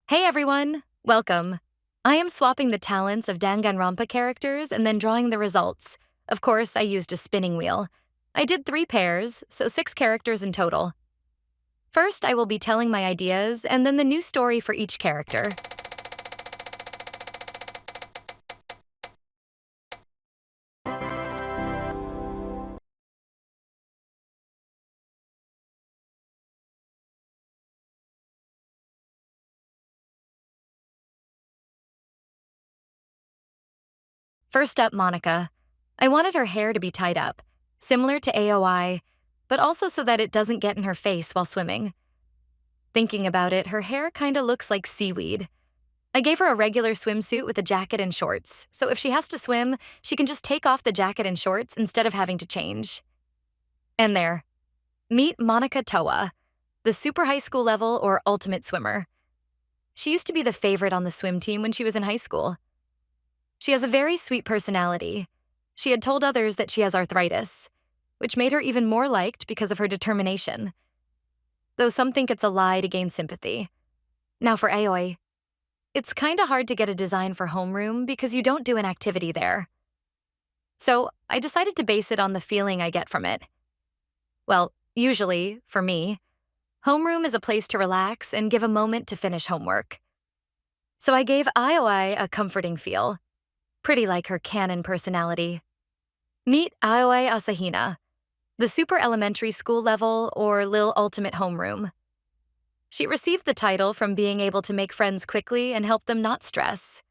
Hey everyone! Welcome. I am swapping the talents of Danganronpa characters and then drawing the results. Of course, I used a spinning wheel. I did 3 pairs, so 6 characters in total. First, I will be telling my ideas and then the new story for each character. First up, Monica. I wanted her hair to be tied up, similar to AOI, but also so that it doesn't get in her face while swimming. Thinking about it, her hair kinda looks like seaweed. I gave her a regular swimsuit with a jacket and shorts, so if she has to swim, she can just take off the jacket and shorts instead of having to change. And there. Meet Monica Toa, the super high school level or ultimate swimmer. She used to be the favorite on the swim team when she was in high school. She has a very sweet personality. She had told others that she has arthritis, which made her even more liked because of her determination. Though some think it's a lie to gain sympathy. Now for Aoi. It's kinda hard to get a design for homeroom because you don't do an activity there. So I decided to base it on the feeling I get from it. Well, usually, for me, homeroom is a place to relax and give a moment to finish homework. So I gave Aoi a comforting feel, pretty like her canon personality. Meet Aoi Asahina, the super elementary school level or Lil Ultimate Homeroom. She received the title from being able to make friends quickly and help them not stress.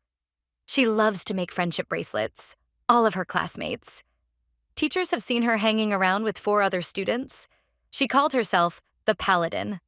She loves to make friendship bracelets, all of her classmates. Teachers have seen her hanging around with 4 other students. She called herself the Paladin.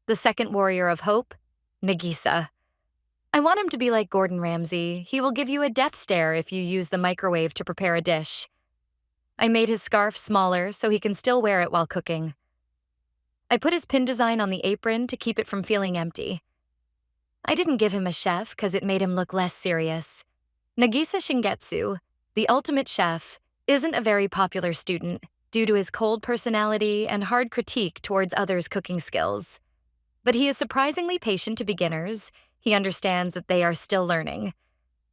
The second warrior of hope, Nagisa. I want him to be like Gordon Ramsay. He will give you a death stare if you use the microwave to prepare a dish. I made his scarf smaller so he can still wear it while cooking. I put his pin design on the apron to keep it from feeling empty. I didn't give him a chef because it made him look less serious. Nagisa Shingetsu, the ultimate chef, isn't a very popular student due to his cold personality and hard critique towards others' cooking skills. But he is surprisingly patient to beginners. He understands that they are still learning.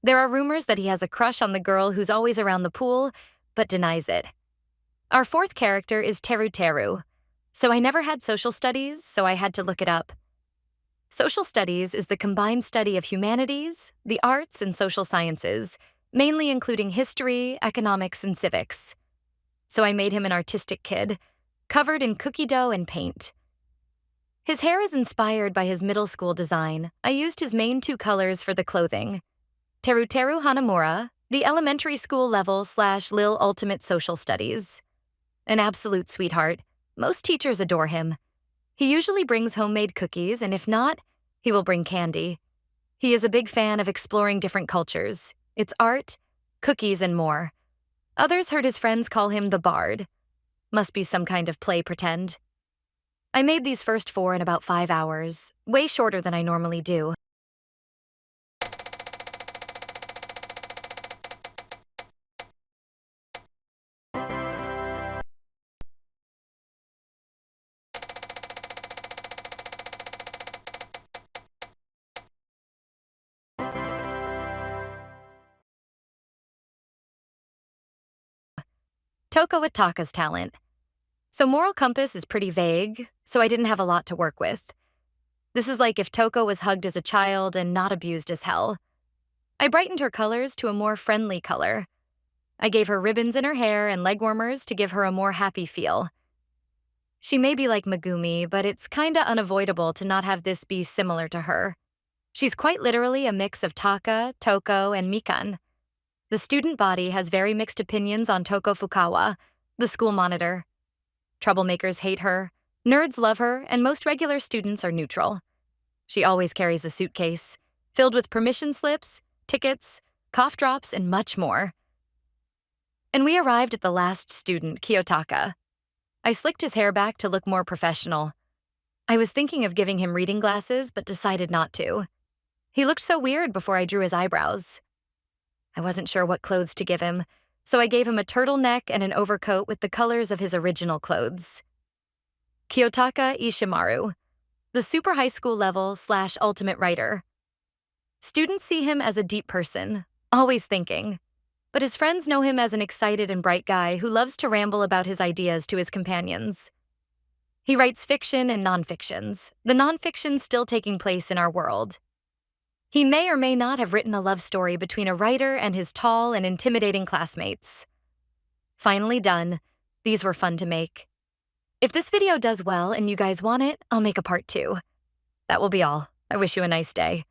There are rumors that he has a crush on the girl who's always around the pool, but denies it. Our fourth character is Teru. So I never had social studies, so I had to look it up. Social studies is the combined study of humanities, the arts, and social sciences, mainly including history, economics, and civics. So I made him an artistic kid, covered in cookie dough and paint. His hair is inspired by his middle school design. I used his main 2 colors for the clothing. Teru Hanamura, the elementary school level / Lil Ultimate Social Studies. An absolute sweetheart. Most teachers adore him. He usually brings homemade cookies, and if not, he will bring candy. He is a big fan of exploring different cultures. It's art, cookies, and more. Others heard his friends call him the Bard. Must be some kind of play pretend. I made these first 4 in about 5 hours, way shorter than I normally do. Toko with Taka's talent. So moral compass is pretty vague, so I didn't have a lot to work with. This is like if Toko was hugged as a child and not abused as hell. I brightened her colors to a more friendly color. I gave her ribbons in her hair and leg warmers to give her a more happy feel. She may be like Megumi, but it's kinda unavoidable to not have this be similar to her. She's quite literally a mix of Taka, Toko, and Mikan. The student body has very mixed opinions on Toko Fukawa, the school monitor. Troublemakers hate her, nerds love her, and most regular students are neutral. She always carries a suitcase, filled with permission slips, tickets, cough drops, and much more. And we arrived at the last student, Kiyotaka. I slicked his hair back to look more professional. I was thinking of giving him reading glasses, but decided not to. He looked so weird before I drew his eyebrows. I wasn't sure what clothes to give him, so I gave him a turtleneck and an overcoat with the colors of his original clothes. Kiyotaka Ishimaru, the super high school level / ultimate writer. Students see him as a deep person, always thinking, but his friends know him as an excited and bright guy who loves to ramble about his ideas to his companions. He writes fiction and nonfictions, the nonfiction still taking place in our world. He may or may not have written a love story between a writer and his tall and intimidating classmates. Finally done, these were fun to make. If this video does well and you guys want it, I'll make a part 2. That will be all. I wish you a nice day.